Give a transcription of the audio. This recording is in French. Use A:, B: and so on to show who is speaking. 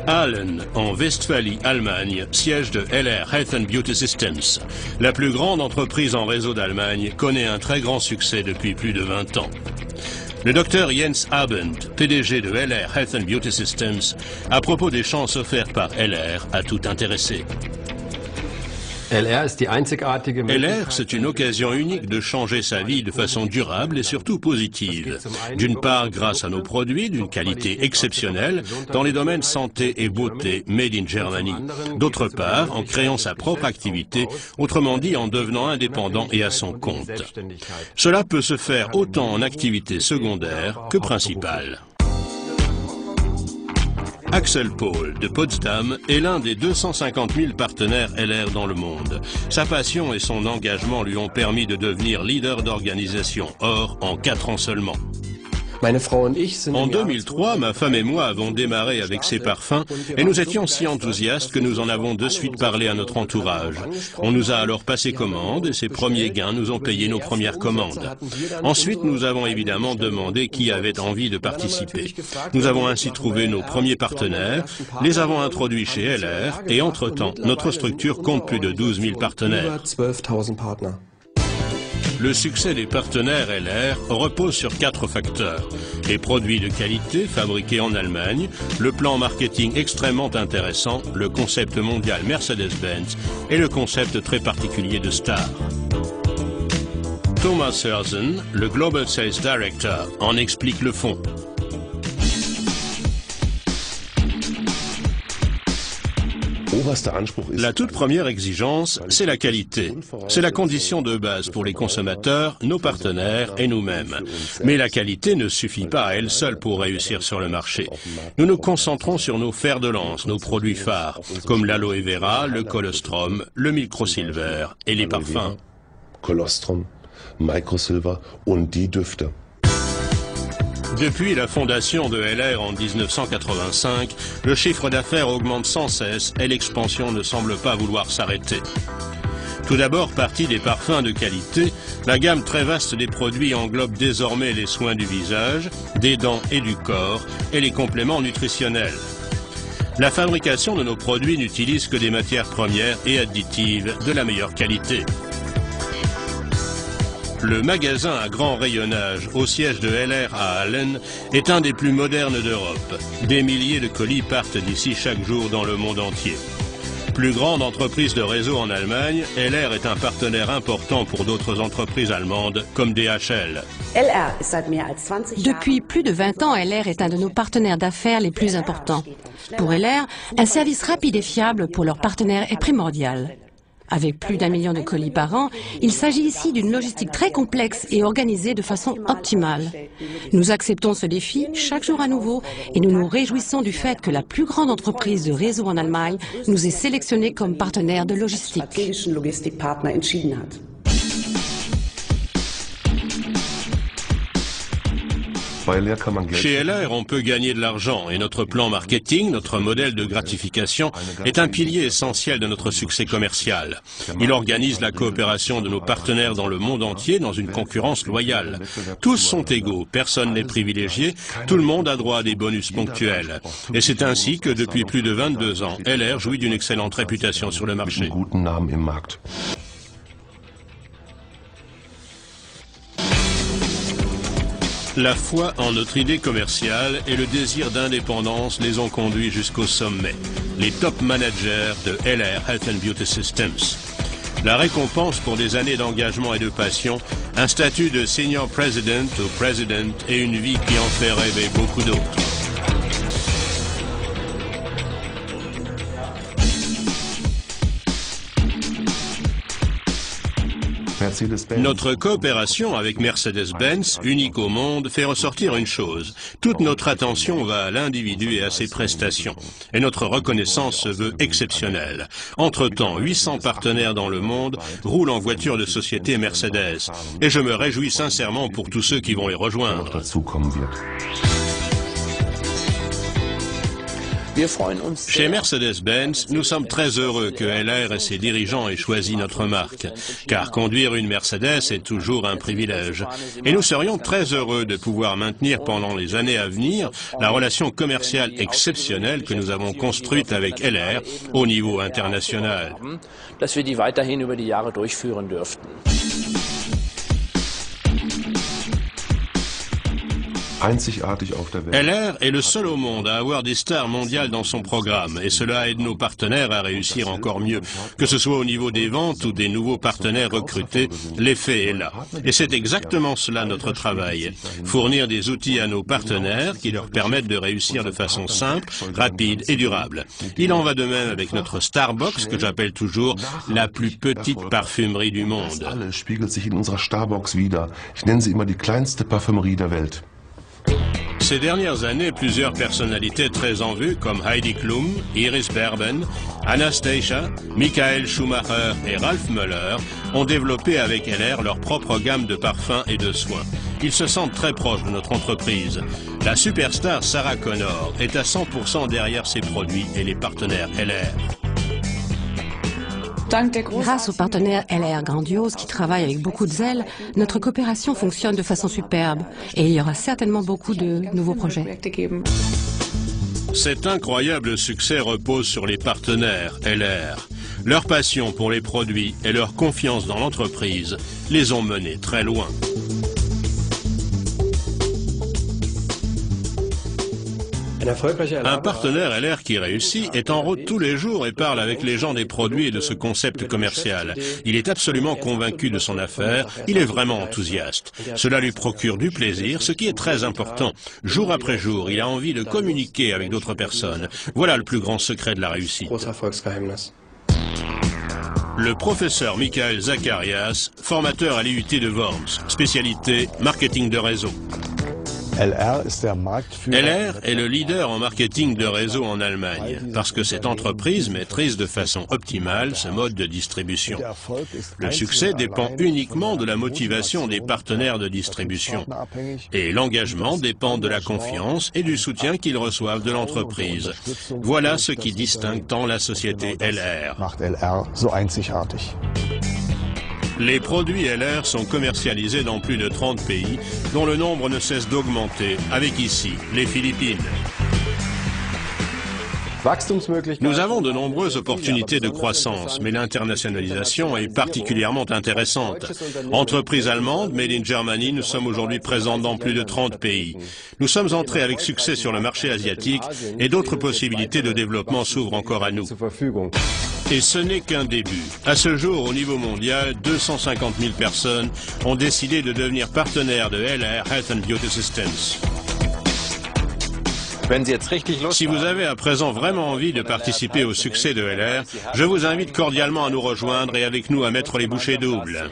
A: Aalen, en Westphalie, Allemagne, siège de LR Health and Beauty Systems. La plus grande entreprise en réseau d'Allemagne connaît un très grand succès depuis plus de 20 ans. Le docteur Jens Abend, PDG de LR Health and Beauty Systems, à propos des chances offertes par LR à tout intéressé.
B: LR,
A: c'est une occasion unique de changer sa vie de façon durable et surtout positive. D'une part, grâce à nos produits d'une qualité exceptionnelle dans les domaines santé et beauté made in Germany. D'autre part, en créant sa propre activité, autrement dit en devenant indépendant et à son compte. Cela peut se faire autant en activité secondaire que principale. Axel Paul de Potsdam est l'un des 250 000 partenaires LR dans le monde. Sa passion et son engagement lui ont permis de devenir leader d'organisation. Or, en 4 ans seulement. En 2003, ma femme et moi avons démarré avec ces parfums et nous étions si enthousiastes que nous en avons de suite parlé à notre entourage. On nous a alors passé commande et ces premiers gains nous ont payé nos premières commandes. Ensuite, nous avons évidemment demandé qui avait envie de participer. Nous avons ainsi trouvé nos premiers partenaires, les avons introduits chez LR et entre-temps, notre structure compte plus de 12 000 partenaires. Le succès des partenaires LR repose sur 4 facteurs. Les produits de qualité fabriqués en Allemagne, le plan marketing extrêmement intéressant, le concept mondial Mercedes-Benz et le concept très particulier de Star. Thomas Sörsen, le Global Sales Director, en explique le fond. La toute première exigence, c'est la qualité. C'est la condition de base pour les consommateurs, nos partenaires et nous-mêmes. Mais la qualité ne suffit pas à elle seule pour réussir sur le marché. Nous nous concentrons sur nos fers de lance, nos produits phares, comme l'aloe vera, le colostrum, le microsilver et les parfums.
C: Colostrum, Microsilver und die Düfte.
A: Depuis la fondation de LR en 1985, le chiffre d'affaires augmente sans cesse et l'expansion ne semble pas vouloir s'arrêter. Tout d'abord, partie des parfums de qualité, la gamme très vaste des produits englobe désormais les soins du visage, des dents et du corps et les compléments nutritionnels. La fabrication de nos produits n'utilise que des matières premières et additives de la meilleure qualité. Le magasin à grand rayonnage au siège de LR à Aalen est un des plus modernes d'Europe. Des milliers de colis partent d'ici chaque jour dans le monde entier. Plus grande entreprise de réseau en Allemagne, LR est un partenaire important pour d'autres entreprises allemandes comme DHL.
D: Depuis plus de 20 ans, LR est un de nos partenaires d'affaires les plus importants. Pour LR, un service rapide et fiable pour leurs partenaires est primordial. Avec plus d'1 million de colis par an, il s'agit ici d'une logistique très complexe et organisée de façon optimale. Nous acceptons ce défi chaque jour à nouveau et nous nous réjouissons du fait que la plus grande entreprise de réseau en Allemagne nous ait sélectionnés comme partenaire de logistique.
A: Chez LR, on peut gagner de l'argent et notre plan marketing, notre modèle de gratification, est un pilier essentiel de notre succès commercial. Il organise la coopération de nos partenaires dans le monde entier dans une concurrence loyale. Tous sont égaux, personne n'est privilégié, tout le monde a droit à des bonus ponctuels. Et c'est ainsi que depuis plus de 22 ans, LR jouit d'une excellente réputation sur le marché. La foi en notre idée commerciale et le désir d'indépendance les ont conduits jusqu'au sommet. Les top managers de LR Health and Beauty Systems. La récompense pour des années d'engagement et de passion, un statut de Senior President ou President et une vie qui en fait rêver beaucoup d'autres. Notre coopération avec Mercedes-Benz, unique au monde, fait ressortir une chose. Toute notre attention va à l'individu et à ses prestations. Et notre reconnaissance se veut exceptionnelle. Entre-temps, 800 partenaires dans le monde roulent en voiture de société Mercedes. Et je me réjouis sincèrement pour tous ceux qui vont les rejoindre. Chez Mercedes-Benz, nous sommes très heureux que LR et ses dirigeants aient choisi notre marque, car conduire une Mercedes est toujours un privilège. Et nous serions très heureux de pouvoir maintenir pendant les années à venir la relation commerciale exceptionnelle que nous avons construite avec LR au niveau international. LR est le seul au monde à avoir des stars mondiales dans son programme et cela aide nos partenaires à réussir encore mieux. Que ce soit au niveau des ventes ou des nouveaux partenaires recrutés, l'effet est là. Et c'est exactement cela notre travail. Fournir des outils à nos partenaires qui leur permettent de réussir de façon simple, rapide et durable. Il en va de même avec notre Starbucks que j'appelle toujours la plus petite parfumerie du monde. Ces dernières années, plusieurs personnalités très en vue comme Heidi Klum, Iris Berben, Anastasia, Michael Schumacher et Ralph Müller ont développé avec LR leur propre gamme de parfums et de soins. Ils se sentent très proches de notre entreprise. La superstar Sarah Connor est à 100% derrière ses produits et les partenaires LR.
D: Grâce aux partenaires LR grandioses qui travaillent avec beaucoup de zèle, notre coopération fonctionne de façon superbe et il y aura certainement beaucoup de nouveaux projets.
A: Cet incroyable succès repose sur les partenaires LR. Leur passion pour les produits et leur confiance dans l'entreprise les ont menés très loin. Un partenaire LR qui réussit est en route tous les jours et parle avec les gens des produits et de ce concept commercial. Il est absolument convaincu de son affaire, il est vraiment enthousiaste. Cela lui procure du plaisir, ce qui est très important. Jour après jour, il a envie de communiquer avec d'autres personnes. Voilà le plus grand secret de la réussite. Le professeur Michael Zacharias, formateur à l'IUT de Worms, spécialité marketing de réseau. LR est le leader en marketing de réseau en Allemagne, parce que cette entreprise maîtrise de façon optimale ce mode de distribution. Le succès dépend uniquement de la motivation des partenaires de distribution. Et l'engagement dépend de la confiance et du soutien qu'ils reçoivent de l'entreprise. Voilà ce qui distingue tant la société LR. Les produits LR sont commercialisés dans plus de 30 pays, dont le nombre ne cesse d'augmenter, avec ici, les Philippines. Nous avons de nombreuses opportunités de croissance, mais l'internationalisation est particulièrement intéressante. Entreprise allemande, Made in Germany, nous sommes aujourd'hui présents dans plus de 30 pays. Nous sommes entrés avec succès sur le marché asiatique et d'autres possibilités de développement s'ouvrent encore à nous. Et ce n'est qu'un début. À ce jour, au niveau mondial, 250 000 personnes ont décidé de devenir partenaires de LR Health and Beauty Assistance. Si vous avez à présent vraiment envie de participer au succès de LR, je vous invite cordialement à nous rejoindre et avec nous à mettre les bouchées doubles.